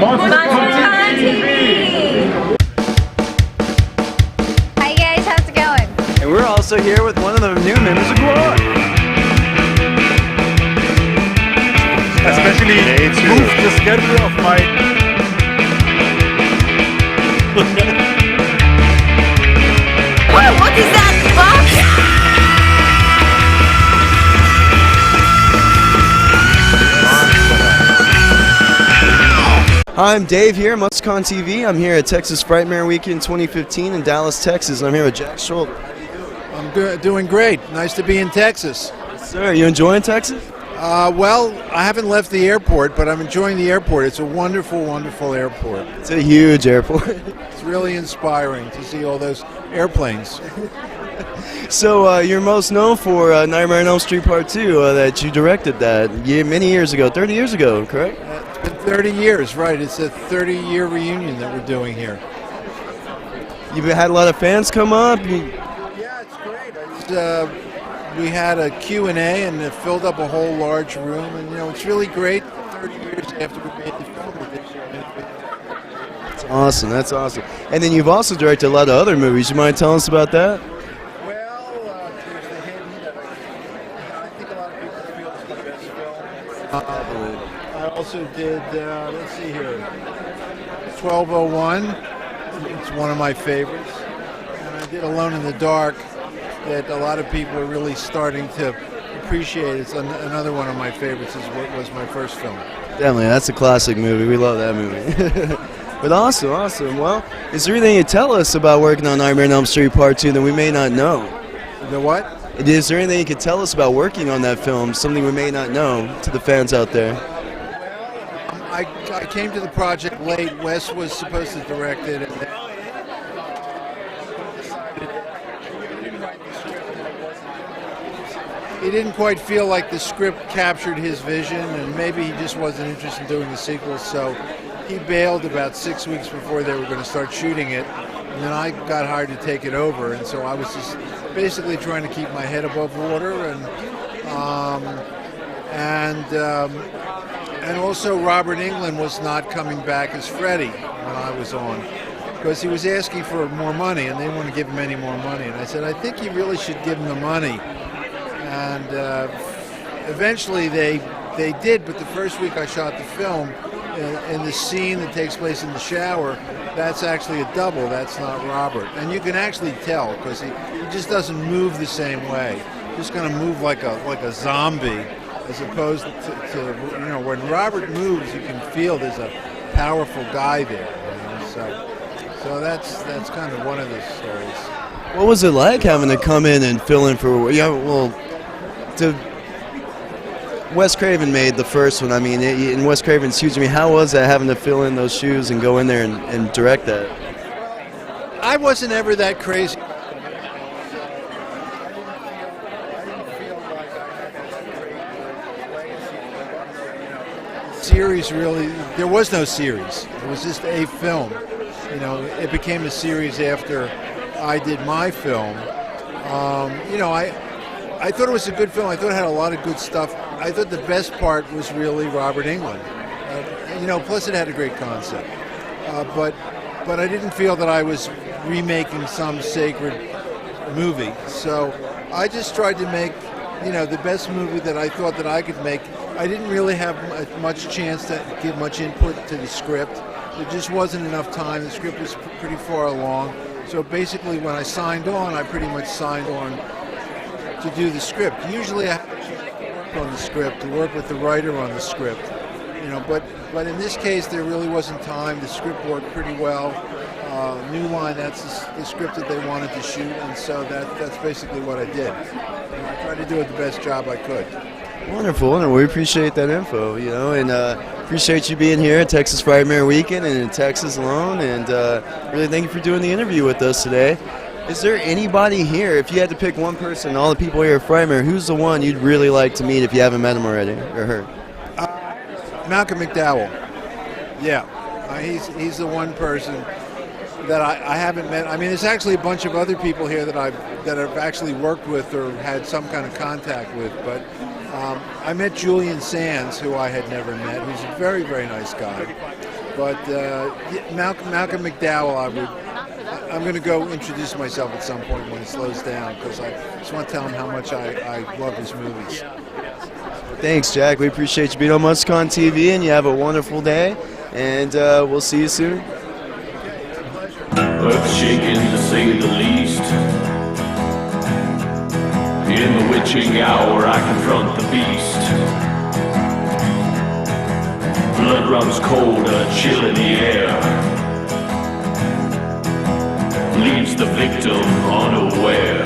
Monster TV. Hi guys, how's it going? And we're also here with one of the new members of Quad. Especially move the schedule of my... What is that box? Hi, I'm Dave here, MustCon TV. I'm here at Texas Frightmare Weekend 2015 in Dallas, Texas. I'm here with Jack Sholder. I'm doing great. Nice to be in Texas. Yes, sir. Are you enjoying Texas? Well, I haven't left the airport, but I'm enjoying the airport. It's a wonderful, wonderful airport. It's a huge airport. It's really inspiring to see all those airplanes. So you're most known for Nightmare on Elm Street Part 2, that you directed that many years ago, 30 years ago, correct? It's been 30 years, right. It's a 30-year reunion that we're doing here. You've had a lot of fans come up? Yeah, it's great. We had a Q&A and it filled up a whole large room, and you know, it's really great 30 years after we made the film. That's awesome, that's awesome. And then you've also directed a lot of other movies. You mind telling us about that? Well, there's the hidden that I think a lot of people feel is my best film. I also did, let's see here, 1201. It's one of my favorites. And I did Alone in the Dark, that a lot of people are really starting to appreciate. It's another one of my favorites. Is what was my first film. Definitely, that's a classic movie. We love that movie. But awesome, awesome. Well, is there anything you tell us about working on Nightmare on Elm Street Part 2 that we may not know? The what? Is there anything you could tell us about working on that film, something we may not know to the fans out there? Well, I came to the project late. Wes was supposed to direct it, and then he didn't quite feel like the script captured his vision, and maybe he just wasn't interested in doing the sequel, so he bailed about 6 weeks before they were going to start shooting it, and then I got hired to take it over, and so I was just basically trying to keep my head above water, and also Robert Englund was not coming back as Freddy when I was on, because he was asking for more money, and they didn't want to give him any more money, and I said, I think you really should give him the money. And eventually they did, but the first week I shot the film, in the scene that takes place in the shower, that's actually a double, that's not Robert. And you can actually tell, because he just doesn't move the same way. He's just going to move like a zombie, as opposed to, you know, when Robert moves, you can feel there's a powerful guy there. You know? So that's kind of one of the stories. What was it like having to come in and fill in for, Wes Craven made the first one. I mean, and Wes Craven's huge. I mean, how was that, having to fill in those shoes and go in there and direct that? I wasn't ever that crazy. Series really, there was no series. It was just a film. You know, it became a series after I did my film. You know, I thought it was a good film. I thought it had a lot of good stuff. I thought the best part was really Robert Englund. You know, plus it had a great concept. But I didn't feel that I was remaking some sacred movie. So I just tried to make, you know, the best movie that I thought that I could make. I didn't really have much chance to give much input to the script. There just wasn't enough time. The script was pretty far along. So basically when I signed on, I pretty much signed on to do the script. Usually I have to work on the script, to work with the writer on the script, you know, but in this case there really wasn't time. The script worked pretty well. New Line, that's the script that they wanted to shoot, and so that's basically what I did. And I tried to do it the best job I could. Wonderful, wonderful. We appreciate that info, you know, and appreciate you being here at Texas Frightmare Weekend and in Texas alone, and really thank you for doing the interview with us today. Is there anybody here, if you had to pick one person, all the people here at Frightmare, who's the one you'd really like to meet if you haven't met him already or her? Malcolm McDowell. Yeah, he's the one person that I haven't met. I mean, there's actually a bunch of other people here that I've actually worked with or had some kind of contact with, but I met Julian Sands, who I had never met, who's a very, very nice guy. But Malcolm McDowell, I'm going to go introduce myself at some point when it slows down because I just want to tell him how much I love his movies. Thanks, Jack. We appreciate you being on MustCon TV, and you have a wonderful day. And we'll see you soon. Earth shaking to say the least. In the witching hour I confront the beast. Blood runs cold, a chill in the air. Leaves the victim unaware.